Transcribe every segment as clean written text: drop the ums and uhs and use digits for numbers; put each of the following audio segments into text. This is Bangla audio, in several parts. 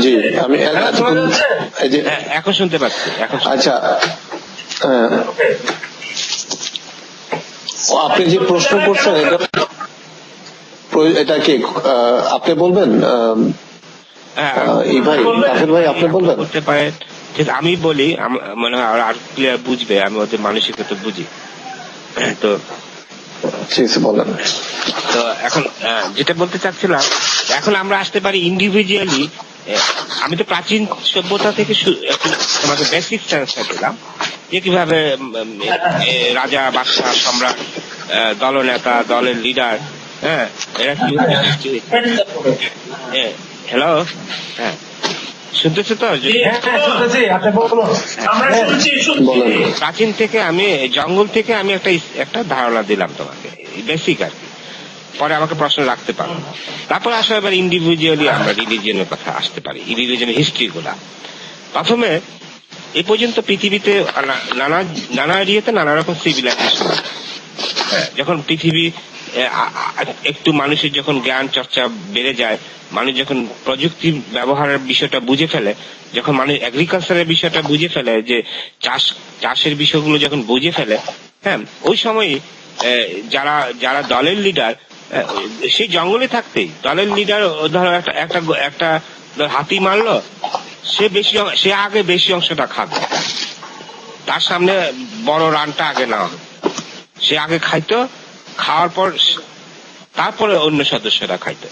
জি আমি এখন শুনতে পাচ্ছি এখন। আচ্ছা আপনি যে প্রশ্ন করছেন এটা কি আপনি বলবেন? এই ভাই রাফেল ভাই আপনি বলবেন? করতে পারেন, আমি বলি মনে হয় আর ক্লিয়ার বুঝবে, আমি ওদের মানসিকতা বুঝি। তো বলেন। তো এখন যেটা বলতে চাচ্ছিলাম, এখন আমরা আসতে পারি ইন্ডিভিজুয়ালি। আমি তো প্রাচীন সভ্যতা থেকে তোমাকে বেসিক সেন্সটা দিলাম যে কিভাবে রাজা, বাদশাহ, সম্রাট, দলনেতা, দলের লিডার, হ্যাঁ, এরা কিভাবে হ্যালো, হ্যাঁ শুনতেছে তো? প্রাচীন থেকে আমি জঙ্গল থেকে আমি একটা ধারণা দিলাম তোমাকে, বেসিক আর কি, পরে আমাকে প্রশ্ন রাখতে পারো। তারপর আসলে এবার ইন্ডিভিজুয়ালি আমরা রিলিজিয়নের কথা আসতে পারি, রিলিজিয়নের হিস্ট্রি গুলা। প্রথমে এ পর্যন্ত পৃথিবীতে নানা এরিয়াতে নানা রকম সিভিলাইজেশন। যখন পৃথিবী একটু মানুষের যখন জ্ঞান চর্চা বেড়ে যায়, মানুষ যখন প্রযুক্তি ব্যবহারের বিষয়টা বুঝে ফেলে, যখন মানুষ এগ্রিকালচারের বিষয়টা বুঝে ফেলে, যে চাষের বিষয়গুলো যখন বুঝে ফেলে, হ্যাঁ, ওই সময় যারা যারা দলের লিডার, সেই জঙ্গলে থাকতেই দলের লিডার ধরো একটা হাতি মারলো, সে আগে বেশি অংশটা খাবে, তার সামনে বড় রানটা আগে নেওয়া হবে, সে আগে খাইতো, খাওয়ার পর তারপরে অন্য সদস্যরা খাইতো।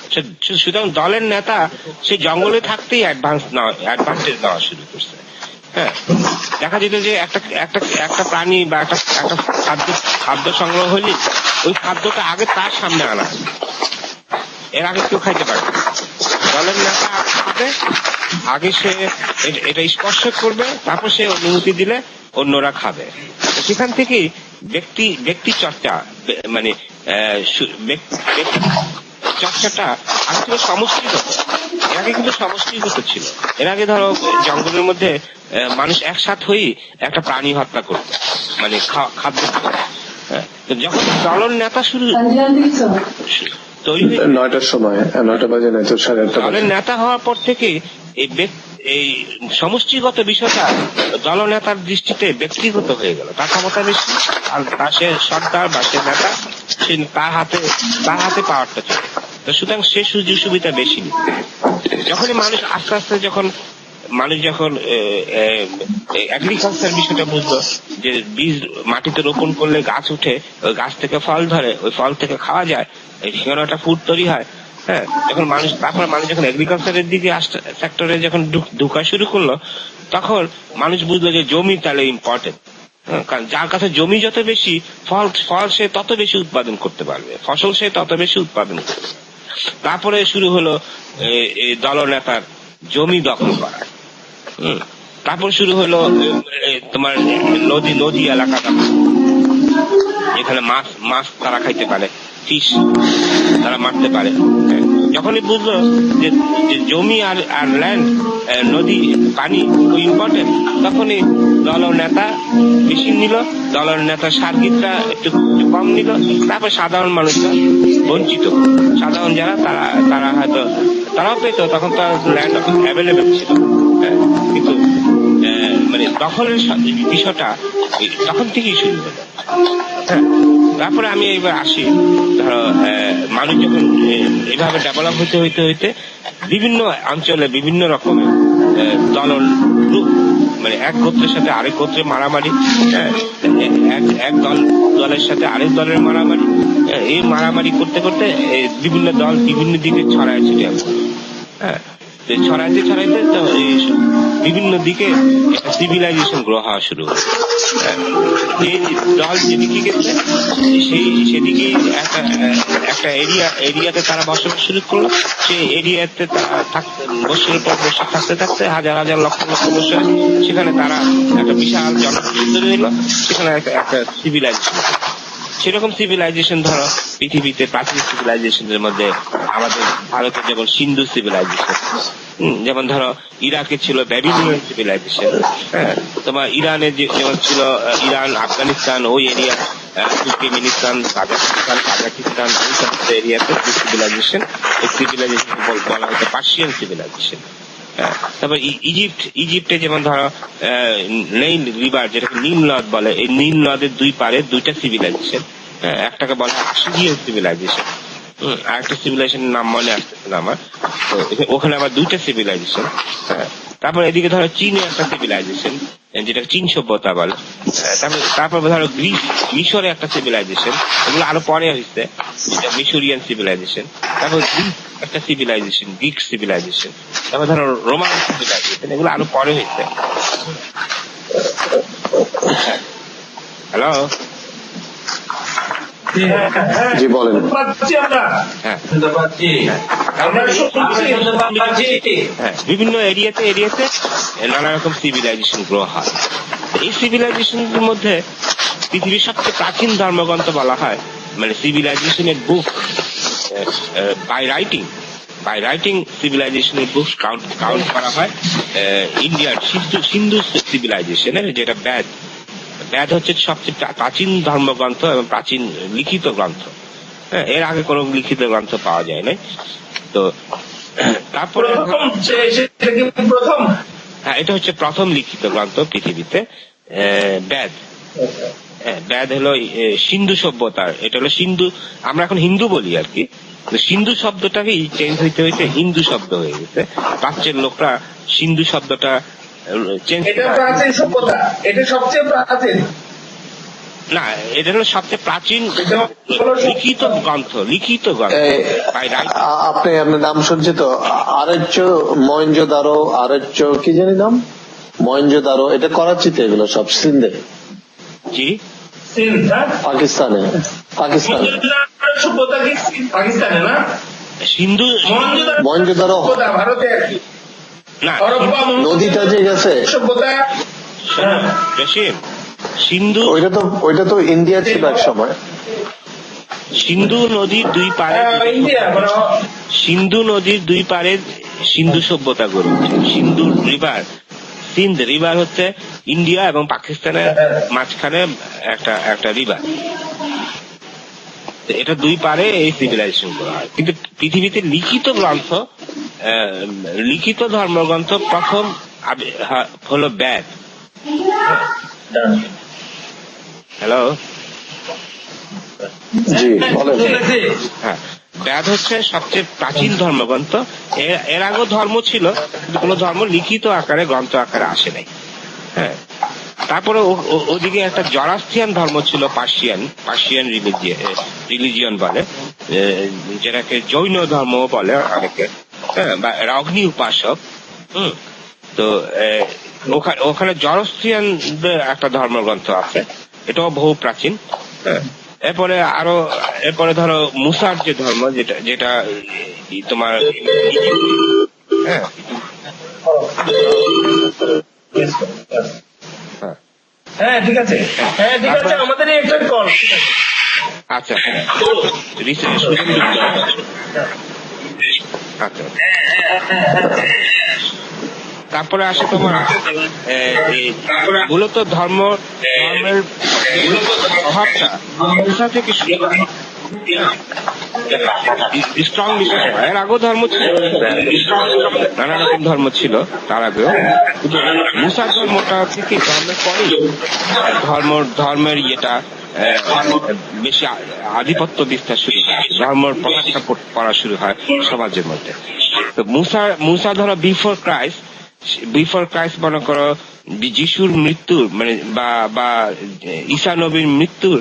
সুতরাং দলের নেতা সেই জঙ্গলে থাকতেই অ্যাডভান্টেজ নেওয়া শুরু করছে। হ্যাঁ, দেখা যেত যে একটা প্রাণী বা একটা খাদ্য সংগ্রহ হলে ওই খাদ্যটা আগে তার সামনে আনা, এর আগে কেউ খাইতে পারে। দলের নেতা খাবে, আগে সে এটা স্পর্শ করবে, তারপর সে অনুমতি দিলে অন্যরা খাবে। সেখান থেকেই ব্যক্তি চর্চা, মানে চর্চাটা আগে ছিল সমষ্টিগত। এর আগে কিন্তু সমষ্টিগত ছিল। এর আগে ধরো জঙ্গলের মধ্যে মানুষ একসাথ হয়ে একটা প্রাণী হত্যা করত, মানে খাদ্য। যখন দলের নেতা তৈরি হয়ে 9টার সময়, 9টা বাজে নাই তো, 8:30 দলের নেতা হওয়ার পর থেকে এই সমষ্টিগত বিষয়টা দলনেতার দৃষ্টিতে ব্যক্তিগত হয়ে গেল। তার ক্ষমতা বেশি, আর সে সর্দার বা সে নেতা, সে তার হাতে পাওয়ারটা চলে। তো সুতরাং সে সুযোগ সুবিধা বেশি। যখনই মানুষ আস্তে আস্তে যখন এগ্রিকালচার বিষয়টা বুঝলো, যে বীজ মাটিতে রোপণ করলে গাছ উঠে, ওই গাছ থেকে ফল ধরে, ওই ফল থেকে খাওয়া যায়, সেখানে একটা ফুড তৈরি হয়। হ্যাঁ, তারপর মানুষ যখন এগ্রিকালচারের দিকে সেক্টরে যখন ঢুকা শুরু করলো, তখন মানুষ বুঝলো যে জমি তাহলে ইম্পর্টেন্ট। কারণ যার কাছে জমি যত বেশি, ফল সে তত বেশি উৎপাদন করতে পারবে, ফসল সে তত বেশি উৎপাদন করবে। তারপরে শুরু হলো দলনেতার জমি দখল করা। তারপর শুরু হলো তোমার নদী এলাকা, এখানে মাছ তারা খাইতে পারে, ফিশ তারা মারতে পারে। যখনই বুঝলো যে জমি আর ল্যান্ড, নদী, পানি খুব ইম্পর্টেন্ট, তখনই দলের নেতা বেশি নিল, দলের নেতা সার্গিকরা একটু কম নিল। তারপর সাধারণ মানুষরা বঞ্চিত, সাধারণ যারা তারা হয়তো তারাও পেত, তখন তো ল্যান্ড অ্যাভেলেবেল ছিল, কিন্তু মানে দখলের বিষয়টা তখন থেকেই শুরু হলো। তারপরে আমি এবার আসি, ধরো মানুষ যখন এভাবে ডেভেলপ হইতে বিভিন্ন অঞ্চলে বিভিন্ন রকমের মানে এক গোত্রের সাথে আরেক গোত্রের মারামারি, এক দলের সাথে আরেক দলের মারামারি, এই মারামারি করতে করতে বিভিন্ন দল বিভিন্ন দিকে ছড়ায় ছিটিয়ে পড়লো। হ্যাঁ, ছড়াইতে তো বিভিন্ন দিকে সিভিলাইজেশন গ্রো হওয়া শুরু হলো। দল যেদিকে গেছে সেদিকে একটা এরিয়াতে তারা বসবাস শুরু করলো। সেই এরিয়াতে বছরের পর বছর থাকতে হাজার হাজার লক্ষ লক্ষ বছর সেখানে তারা একটা বিশাল জনগোষ্ঠী তৈরি হলো, সেখানে একটা সিভিলাইজেশন। সেরকম সিভিলাইজেশন ধরো পৃথিবীতে প্রাচীন সিভিলাইজেশনের মধ্যে আমাদের ভারতে যেমন সিন্ধু সিভিলাইজেশন, যেমন ধরো ইরাকে ছিল ব্যাবিলনিয়ান সিভিলাইজেশন, হ্যাঁ, তোমার ইরানে যেমন ছিল ইরান, আফগানিস্তান, ওই এরিয়া, তুর্কমেনিস্তান, কাজাকিস্তান, ওই সমস্ত এরিয়াতে সিভিলাইজেশন বলা হতো পার্সিয়ান সিভিলাইজেশন। তারপর ইজিপ্টে যেমন ধরো নীল রিভার, যেটাকে নীল নদ বলে, এই নীল নদের দুই পারে দুইটা সিভিলাইজেশন, একটাকে বলা হয় সিরিয়ান সিভিলাইজেশন, আর একটা সিভিলাইজেশনের নাম মনে আসতেছে না আমার। তো ওখানে আবার দুইটা সিভিলাইজেশন। তারপর এদিকে ধরো চীনে একটা সিভিলাইজেশন, যেটা চীন সভ্যতা বলে। তারপর ধরো গ্রিস, মিশরে একটা সিভিলাইজেশন, এগুলো আরো পরে হয়েছে, যেটা মিশরিয়ান সিভিলাইজেশন। তারপর গ্রিক একটা সিভিলাইজেশন, গ্রিক সিভিলাইজেশন। তারপর ধরো রোমান সিভিলাইজেশন, এগুলো আরো পরে হয়েছে। হ্যালো, জি বলেন। বিভিন্ন এরিয়াতে নানা রকম সিভিলাইজেশন গ্রো হয়। এই সিভিলাইজেশন এর মধ্যে পৃথিবীর সবচেয়ে প্রাচীন ধর্মগ্রন্থ বলা হয়, মানে সিভিলাইজেশনের বুক বাই রাইটিং সিভিলাইজেশনের বুক কাউন্ট করা হয় ইন্ডিয়ার সিন্ধু সিভিলাইজেশনের, যেটা বেদ হচ্ছে সবচেয়ে প্রাচীন ধর্মগ্রন্থ এবং প্রাচীন লিখিত গ্রন্থ। এর আগে কোনো লিখিত গ্রন্থ পাওয়া যায় নাই। তো তারপরে এটা হচ্ছে প্রথম লিখিত গ্রন্থ পৃথিবীতে, বেদ হলো সিন্ধু সভ্যতার। এটা হলো সিন্ধু, আমরা এখন হিন্দু বলি আর কি, সিন্ধু শব্দটাকে চেঞ্জ হইতে হিন্দু শব্দ হয়ে গেছে। প্রাচ্যের লোকরা সিন্ধু শব্দটা চেঞ্জ, এটা প্রাচীন সভ্যতা, এটা সবচেয়ে প্রাচীন না, এটা হলো সবচেয়ে প্রাচীন লিখিত গ্রন্থ। আপনি আপনার নাম শুনছি তো, আরচ্য মহেঞ্জোদারো, আরচ্য কি জানি নাম, মহেঞ্জোদারো, এটা করাচিতে, এগুলো সব সিন্ধে, জি পাকিস্তানে সভ্যতা কি পাকিস্তানে না? সিন্ধু মহেঞ্জোদারো ভারতে আর কি, না, নদীটা যে গেছে সভ্যতা সিন্ধু, ওইটা তো ইন্ডিয়া ছিল এক সময়। সিন্ধু নদীর দুই পারে, সিন্ধু নদীর দুই পারে সিন্ধু সভ্যতা গড়ে উঠে। সিন্ধ রিভার হচ্ছে ইন্ডিয়া এবং পাকিস্তানের মাঝখানে একটা রিভার, এটা দুই পারে এই সিভিলাইজেশন করা হয়। কিন্তু পৃথিবীতে লিখিত ধর্মগ্রন্থ প্রথম হলো বেদ। হ্যালো, জি বলেন। হ্যাঁ, বেদ হচ্ছে সবচেয়ে প্রাচীন ধর্মগ্রন্থ। এর আগেও ধর্ম ছিল, কিন্তু কোনো ধর্ম লিখিত আকারে, গ্রন্থ আকারে আসে নাই। হ্যাঁ, তারপরে ওদিকে একটা জরাস্ট্রিয়ান ধর্ম ছিল, পার্সিয়ান রিলিজিয়ন বলে, যেটাকে জৈন ধর্ম বলে অনেকে, বা অগ্নি উপাসক। তো ওখানে জরাস্ট্রিয়ানদের একটা ধর্মগ্রন্থ আছে, এটাও বহু প্রাচীন। এরপরে ধরো মুসার যে ধর্ম, যেটা তোমার, হ্যাঁ ঠিক আছে, আমাদের একটা কল। আচ্ছা, আচ্ছা, তারপরে আসে তোমার মূলত ধর্মের প্রভাবটা মুসা থেকে স্ট্রং বিকাশ হয়। এর আগেও ধর্ম ছিল, নানা রকম ধর্ম ছিল তার আগেও, কিন্তু মুসার ধর্মটা থেকে ধর্মের পরেই ধর্মের ইয়েটা বেশি আধিপত্য বিস্তার শুরু হয়, ধর্মের প্রভাবটা পড়া শুরু হয় সমাজের মধ্যে। তো মুসা ধরো বিফোর ক্রাইস্ট মনে করো যিশুর মৃত্যুর, মানে বা ঈসা নবীর মৃত্যুর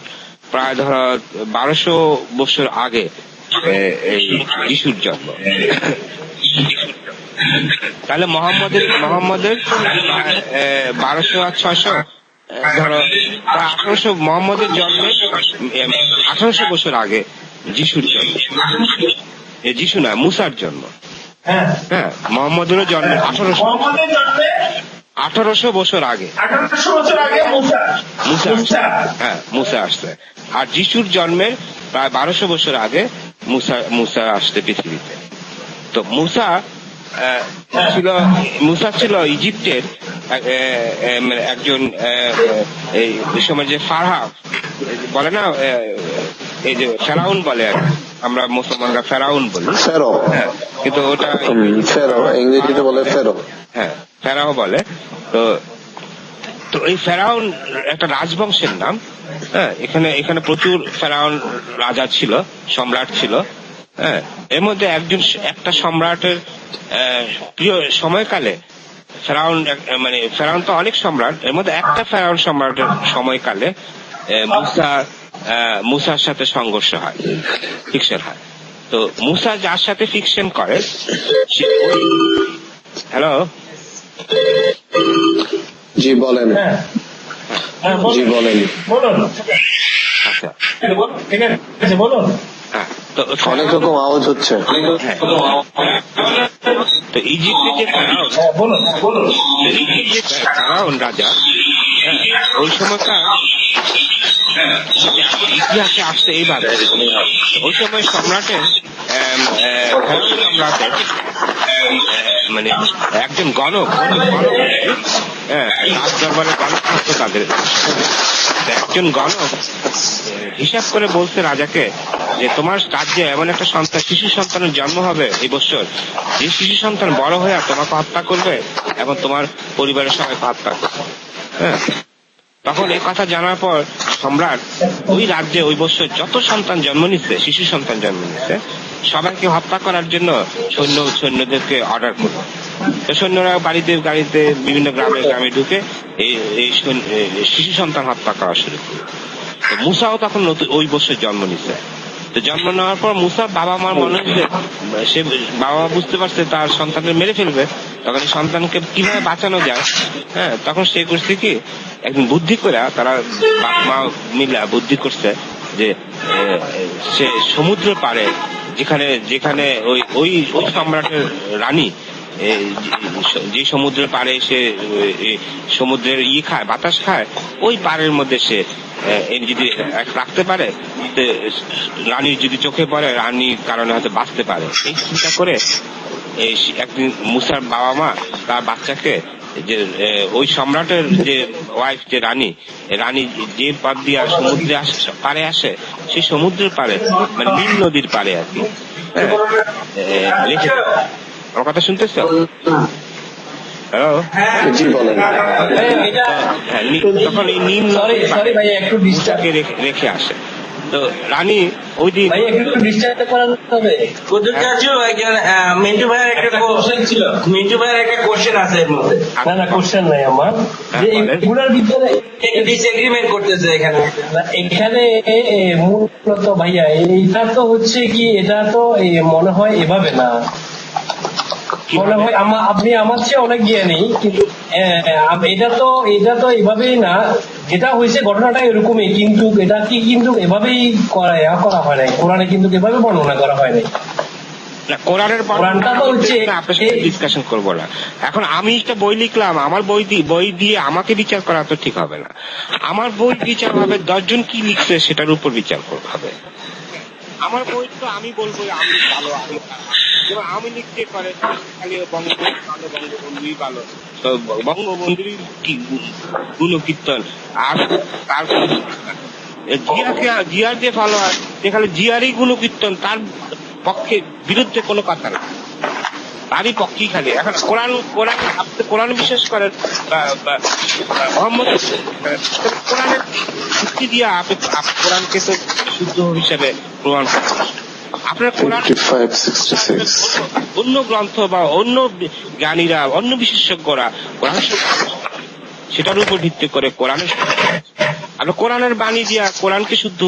প্রায় ধরো 1200 বছর আগে এই যিশুর জন্ম। তাহলে মোহাম্মদের 1200 আর 600 ধরো প্রায় 1800, মোহাম্মদের জন্মের 1800 বছর আগে যিশুর জন্ম, যিশু না, মুসার জন্ম। হ্যাঁ, মোহাম্মদের জন্মের 1800 বছর আগে মুসা আসছে। আর যিশুর জন্মের প্রায় 1200 বছর আগে মুসা আসছে পৃথিবীতে। তো মুসা ছিল ইজিপ্টের একজন, এই সময় যে ফারহা বলে না, এই যে ফেরাউন বলে আর আমরা মুসলমানরা ফেরাউন বলি। ফেরো, হ্যাঁ, কিন্তু ওটা ফেরো ইংরেজিতে বলে ফেরো। হ্যাঁ, ফেরাও বলে। তো তো এই ফেরাউন একটা রাজবংশের নাম। হ্যাঁ, এখানে এখানে প্রচুর ফেরাউন রাজা ছিল, সম্রাট ছিল। হ্যাঁ, এর মধ্যে একটা সম্রাটের প্রিয় সময়কালে ফেরাউন মানে ফেরাউন তো অনেক সম্রাট, এর মধ্যে একটা ফেরাউন সম্রাটের সময়কালে মুসার সাথে সংঘর্ষ হয়, ফিকশন হয়। তো মুসা যার সাথে ফিকশন করে, হ্যালো, জি বলেন। হ্যাঁ হ্যাঁ জি বলেন। বলুন। আচ্ছা, ঠিক আছে বলুন। হ্যাঁ, তো অনেক রকম আওয়াজ হচ্ছে। হ্যাঁ, তো ইজিপ্টের যে ফেরাউন, হ্যাঁ বলুন বলুন। ইজিপ্টের যে ফেরাউন রাজা, হ্যাঁ, ওই সময়কার ইতিহাসে আসছে এইভাবে। ওই সময় সম্রাটের ফেরাউন সম্রাটের মানে একজন গণক, হ্যাঁ, রাজ দরবারে গণক থাকতো তাদের। একজন গণক হিসাব করে বলছে রাজাকে যে তোমার রাজ্যে এমন একটা সন্তান, শিশু সন্তানের জন্ম হবে এই বছর, যে শিশু সন্তান বড় হয়ে তোমাকে হত্যা করবে এবং তোমার পরিবারের সবাইকে হত্যা করবে। হ্যাঁ, তখন এই কথা জানার পর সম্রাট ওই রাজ্যে ওই বছর যত সন্তান জন্ম নিচ্ছে, শিশু সন্তান জন্ম নিচ্ছে, সবাইকে হত্যা করার জন্য সৈন্যদেরকে অর্ডার করল। তো সৈন্যরা গাড়িতে বিভিন্ন গ্রামে ঢুকে এই শিশু সন্তান হত্যা করা শুরু করল। তো মুসাও তখন ওই বছর জন্ম নিচ্ছে। তো জন্ম নেওয়ার পর মুসার বাবা মার মনে হচ্ছে, সে বাবা বুঝতে পারছে তার সন্তানকে মেরে ফেলবে, তখন সন্তানকে কিভাবে বাঁচানো যায়। হ্যাঁ, তখন সে করছে কি, একদিন বুদ্ধি করে তারা বাপ মা মিলা বুদ্ধি করছে যে সে সমুদ্র পারে, যেখানে ওই সম্রাটের রানী যে সমুদ্রের পাড়ে সে সমুদ্রের খায়, বাতাস খায়, ওই পাড়ের মধ্যে সে যদি রাখতে পারে, রানীর যদি চোখে পড়ে, রানীর কারণে হয়তো বাঁচতে পারে। এই চিন্তা করে একদিন মুসার বাবা মা তার বাচ্চাকে যে ওই সম্রাটের যে ওয়াইফ, যে রানী যে পথ দিয়ে সমুদ্রে পারে আসে, সেই সমুদ্রের পারে মানে নীল নদীর পারে আর কি রেখে। আমার কথা শুনতেছ? হ্যালো, জি বলেন। তখন এই নীল একটু মুসাকে রেখে আসে। তো রানী ওই দিন মিন্টু ভাইয়ের একটা কোশ্চেন ছিল, মিন্টু ভাইয়ের একটা কোশ্চেন আছে এর মধ্যে। না কোশ্চেন নাই আমার, যে এগুলোর ভিতরে ডিসএগ্রিমেন্ট করতেছে এখানে। মূলত ভাইয়া এটা তো হচ্ছে কি, এটা তো মনে হয় এভাবে না, মনে হয় আপনি আমার চেয়ে অনেক জ্ঞানী, কিন্তু এটা তো এভাবেই না, যেটা হয়েছে ঘটনাটা এরকমই, কিন্তু এটা কি কিন্তু এভাবেই করা হয় নাই, কোরআনে কিন্তু এভাবে বর্ণনা করা হয় নাই। কোরআনটা তো হচ্ছে আপনার সাথে ডিসকাশন করবো না এখন। আমি একটা বই লিখলাম, আমার বই দিয়ে আমাকে বিচার করা তো ঠিক হবে না। আমার বই বিচার হবে 10 জন কি লিখছে সেটার উপর বিচার করতে হবে। আমার বই তো আমি বলবো আমি ভালো, আমি লিখতে পারে খালি বঙ্গবন্ধুই ভালো, তো বঙ্গবন্ধুরই কি গুণকীর্তন, আর তার জিয়ার যে ফলোয়ার, যেখানে জিয়ারই গুণকীর্তন, তার পক্ষে বিরুদ্ধে কোনো কথা না, তারই পক্ষেই খালি। এখন কোরআন বিশ্বাস করেন মোহাম্মদ, কোরআনের যুক্তি দিয়ে আপনি কোরআনকে তো শুদ্ধ হিসেবে প্রমাণ করেন। আপনার কোরআন অন্য গ্রন্থ বা অন্য জ্ঞানীরা, অন্য বিশেষজ্ঞরা কোরআন সেটার উপর ভিত্তি করে কোরআনের বাণী দিয়া কোরআনকে শুদ্ধ